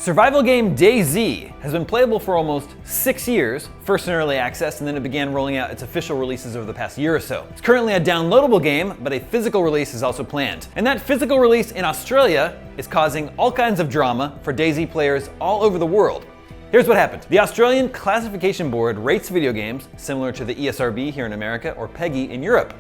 Survival game DayZ has been playable for almost 6 years, first in early access, and then it began rolling out its official releases over the past year or so. It's currently a downloadable game, but a physical release is also planned. And that physical release in Australia is causing all kinds of drama for DayZ players all over the world. Here's what happened. The Australian Classification Board rates video games similar to the ESRB here in America or PEGI in Europe.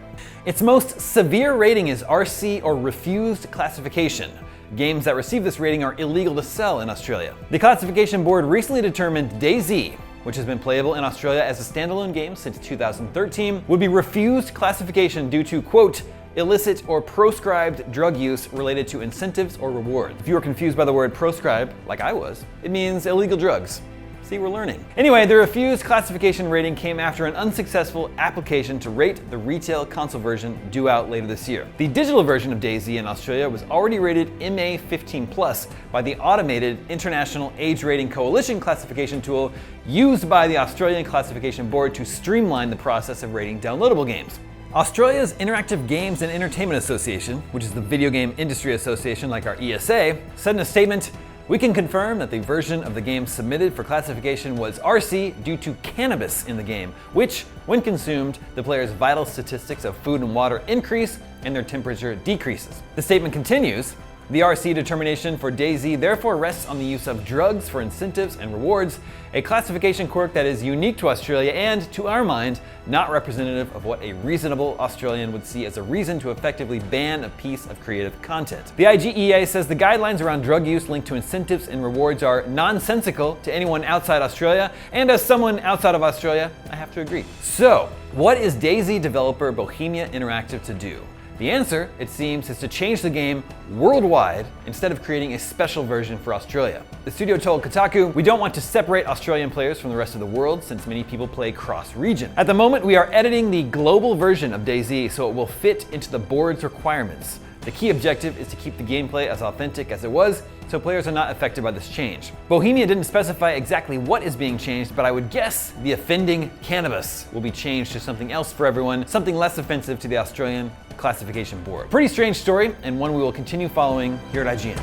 Its most severe rating is RC or refused classification. Games that receive this rating are illegal to sell in Australia. The Classification Board recently determined DayZ, which has been playable in Australia as a standalone game since 2013, would be refused classification due to, quote, illicit or proscribed drug use related to incentives or rewards. If you were confused by the word proscribed, like I was, it means illegal drugs. See, we're learning. Anyway, the refused classification rating came after an unsuccessful application to rate the retail console version due out later this year. The digital version of DayZ in Australia was already rated MA 15+ by the automated International Age Rating Coalition classification tool used by the Australian Classification Board to streamline the process of rating downloadable games. Australia's Interactive Games and Entertainment Association, which is the video game industry association like our ESA, said in a statement, "We can confirm that the version of the game submitted for classification was RC due to cannabis in the game, which, when consumed, the player's vital statistics of food and water increase and their temperature decreases." The statement continues, "The RC determination for DayZ therefore rests on the use of drugs for incentives and rewards, a classification quirk that is unique to Australia and, to our mind, not representative of what a reasonable Australian would see as a reason to effectively ban a piece of creative content." The IGEA says the guidelines around drug use linked to incentives and rewards are nonsensical to anyone outside Australia, and as someone outside of Australia, I have to agree. So, what is DayZ developer Bohemia Interactive to do? The answer, it seems, is to change the game worldwide instead of creating a special version for Australia. The studio told Kotaku, "We don't want to separate Australian players from the rest of the world since many people play cross-region. At the moment, we are editing the global version of DayZ so it will fit into the board's requirements. The key objective is to keep the gameplay as authentic as it was, so players are not affected by this change." Bohemia didn't specify exactly what is being changed, but I would guess the offending cannabis will be changed to something else for everyone, something less offensive to the Australian Classification Board. Pretty strange story, and one we will continue following here at IGN.